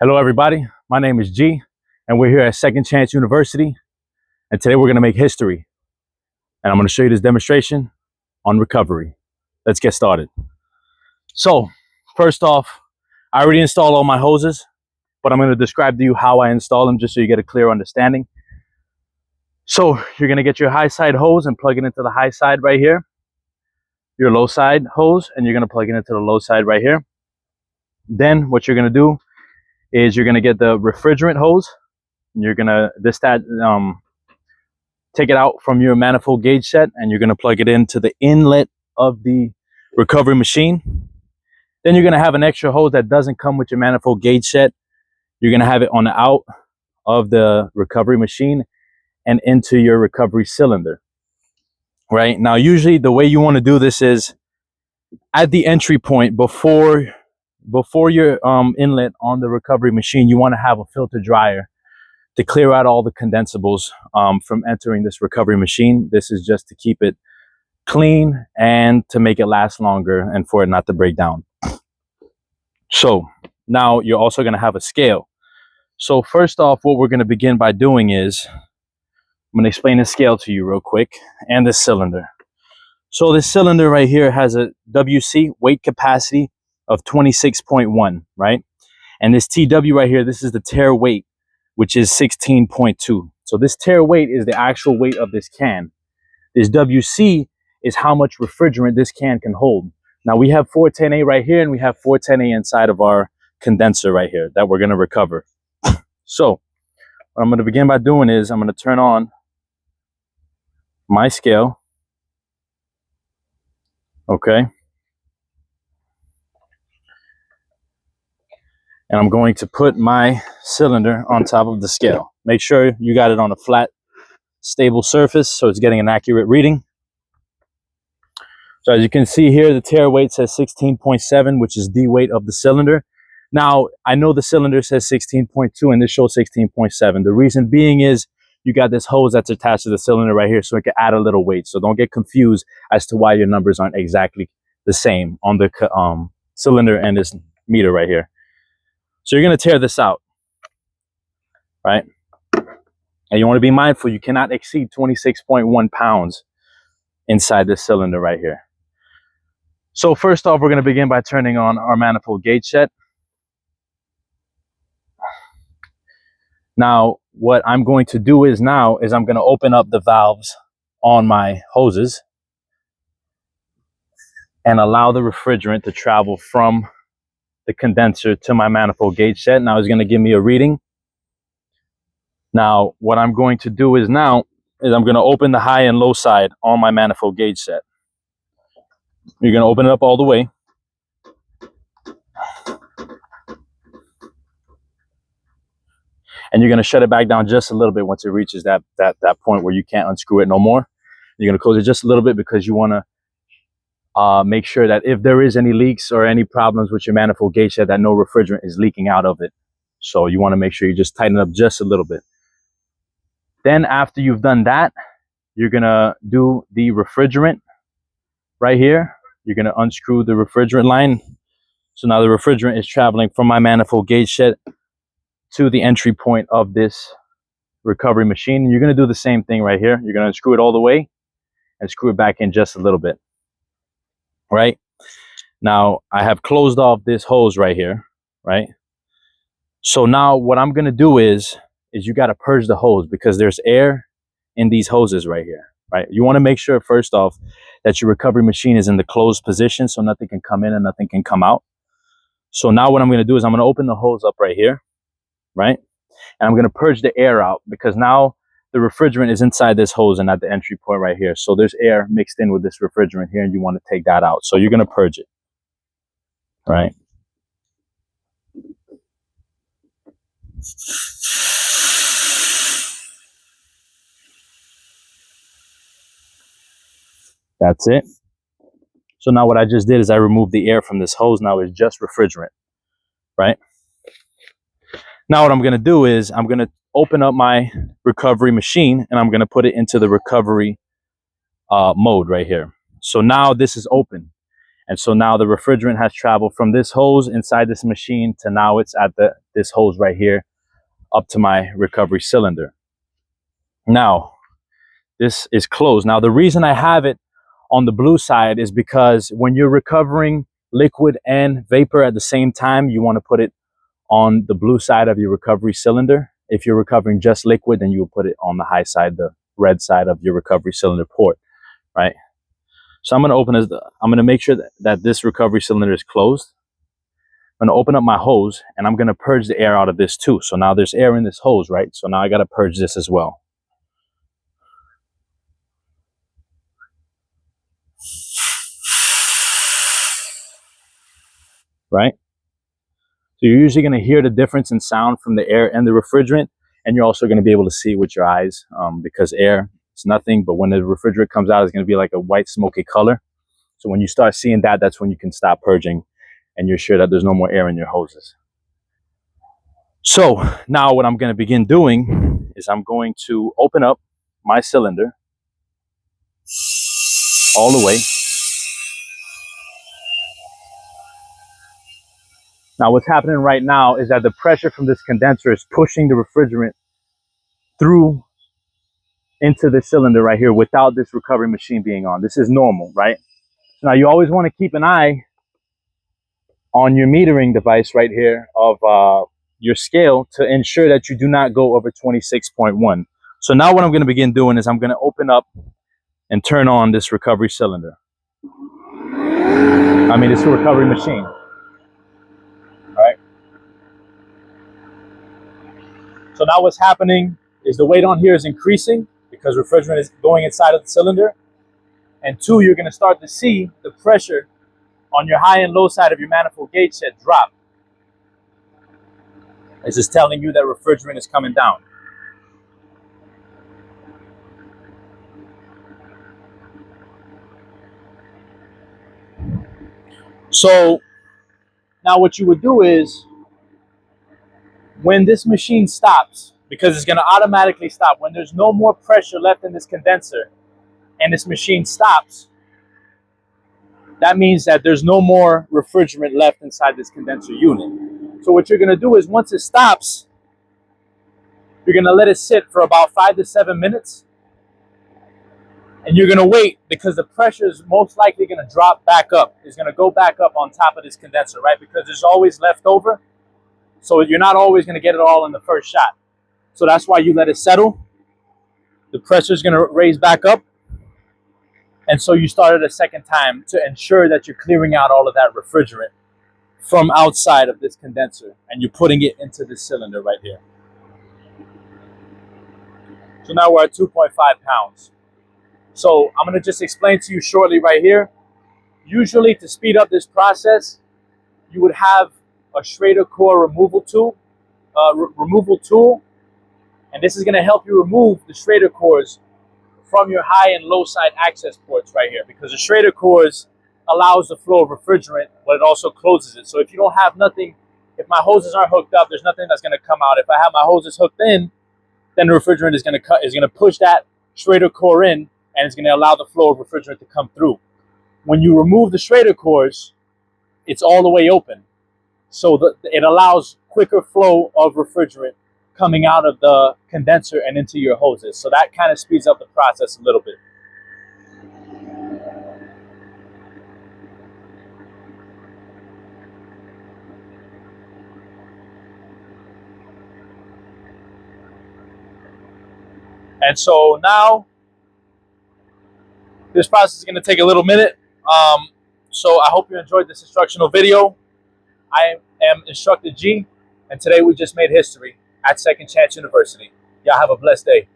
Hello everybody, my name is G and we're here at Second Chance University, and today we're going to make history and I'm going to show you this demonstration on recovery. Let's get started. So first off, I already installed all my hoses, but I'm going to describe to you how I install them just so you get a clear understanding. So you're going to get your high side hose and plug it into the high side right here, your low side hose, and you're going to plug it into the low side right here. Then what you're going to do is you're going to get the refrigerant hose. You're going to take it out from your manifold gauge set and you're going to plug it into the inlet of the recovery machine. Then you're going to have an extra hose that doesn't come with your manifold gauge set. You're going to have it on the out of the recovery machine and into your recovery cylinder. Right now, usually the way you want to do this is at the entry point before your inlet on the recovery machine, you want to have a filter dryer to clear out all the condensables from entering this recovery machine. This is just to keep it clean and to make it last longer and for it not to break down. So now you're also going to have a scale. So first off, what we're going to begin by doing is I'm going to explain the scale to you real quick and the cylinder. So this cylinder right here has a WC weight capacity of 26.1, right? And this TW right here, this is the tare weight, which is 16.2. So this tare weight is the actual weight of this can. This WC is how much refrigerant this can can hold. Now we have 410A right here and we have 410A inside of our condenser right here that we're going to recover. So what I'm going to begin by doing is I'm going to turn on my scale. Okay. And I'm going to put my cylinder on top of the scale. Make sure you got it on a flat, stable surface so it's getting an accurate reading. So as you can see here, the tare weight says 16.7, which is the weight of the cylinder. Now, I know the cylinder says 16.2 and this shows 16.7. The reason being is you got this hose that's attached to the cylinder right here so it can add a little weight. So don't get confused as to why your numbers aren't exactly the same on the cylinder and this meter right here. So you're going to tear this out, right? And you want to be mindful, you cannot exceed 26.1 pounds inside this cylinder right here. So first off, we're going to begin by turning on our manifold gauge set. Now, what I'm going to do is I'm going to open up the valves on my hoses and allow the refrigerant to travel from the condenser to my manifold gauge set. Now it's going to give me a reading. Now what I'm going to do is I'm going to open the high and low side on my manifold gauge set. You're going to open it up all the way. And you're going to shut it back down just a little bit once it reaches that point where you can't unscrew it no more. You're going to close it just a little bit because you want to make sure that if there is any leaks or any problems with your manifold gauge set, that no refrigerant is leaking out of it. So you want to make sure you just tighten it up just a little bit. Then after you've done that, you're going to do the refrigerant right here. You're going to unscrew the refrigerant line. So now the refrigerant is traveling from my manifold gauge set to the entry point of this recovery machine. You're going to do the same thing right here. You're going to unscrew it all the way and screw it back in just a little bit. Right now I have closed off this hose right here, right? So now what I'm going to do is you got to purge the hose because there's air in these hoses right here, right? You want to make sure first off that your recovery machine is in the closed position so nothing can come in and nothing can come out. So now what I'm going to do is I'm going to open the hose up right here, right? And I'm going to purge the air out because now the refrigerant is inside this hose and at the entry point right here. So there's air mixed in with this refrigerant here and you want to take that out. So you're going to purge it, right? That's it. So now what I just did is I removed the air from this hose. Now it's just refrigerant, right? Now what I'm going to do is I'm going to open up my recovery machine and I'm going to put it into the recovery mode right here. So now this is open And so now the refrigerant has traveled from this hose inside this machine to now it's at this hose right here up to my recovery cylinder. Now, this is closed. Now, the reason I have it on the blue side is because when you're recovering liquid and vapor at the same time, you want to put it on the blue side of your recovery cylinder. If you're recovering just liquid, then you will put it on the high side, the red side of your recovery cylinder port, right? So I'm going to I'm going to make sure that this recovery cylinder is closed. I'm going to open up my hose and I'm going to purge the air out of this too. So now there's air in this hose, right? So now I got to purge this as well. Right? So you're usually going to hear the difference in sound from the air and the refrigerant. And you're also going to be able to see with your eyes because air is nothing. But when the refrigerant comes out, it's going to be like a white smoky color. So when you start seeing that, that's when you can stop purging and you're sure that there's no more air in your hoses. So now what I'm going to begin doing is I'm going to open up my cylinder all the way. Now what's happening right now is that the pressure from this condenser is pushing the refrigerant through into the cylinder right here without this recovery machine being on. This is normal, right? Now you always want to keep an eye on your metering device right here of your scale to ensure that you do not go over 26.1. So now what I'm going to begin doing is I'm going to open up and turn on this recovery cylinder. This recovery machine. All right. So now what's happening is the weight on here is increasing because refrigerant is going inside of the cylinder. And two, you're going to start to see the pressure on your high and low side of your manifold gauge set drop. This is telling you that refrigerant is coming down. So now what you would do is when this machine stops, because it's going to automatically stop, when there's no more pressure left in this condenser and this machine stops, that means that there's no more refrigerant left inside this condenser unit. So what you're going to do is once it stops, you're going to let it sit for about 5 to 7 minutes. And you're going to wait because the pressure is most likely going to drop back up. It's going to go back up on top of this condenser, right? Because there's always left over. So you're not always going to get it all in the first shot. So that's why you let it settle. The pressure is going to raise back up. And so you start it a second time to ensure that you're clearing out all of that refrigerant from outside of this condenser. And you're putting it into this cylinder right here. So now we're at 2.5 pounds. So I'm going to just explain to you shortly right here. Usually to speed up this process, you would have a Schrader core removal tool. And this is going to help you remove the Schrader cores from your high and low side access ports right here. Because the Schrader cores allows the flow of refrigerant, but it also closes it. So if you don't have nothing, if my hoses aren't hooked up, there's nothing that's going to come out. If I have my hoses hooked in, then the refrigerant is going to push that Schrader core in, and it's going to allow the flow of refrigerant to come through. When you remove the Schrader cores, it's all the way open. So it allows quicker flow of refrigerant coming out of the condenser and into your hoses. So that kind of speeds up the process a little bit. And so now, this process is going to take a little minute. So I hope you enjoyed this instructional video. I am Instructor G, and today we just made history at Second Chance University. Y'all have a blessed day.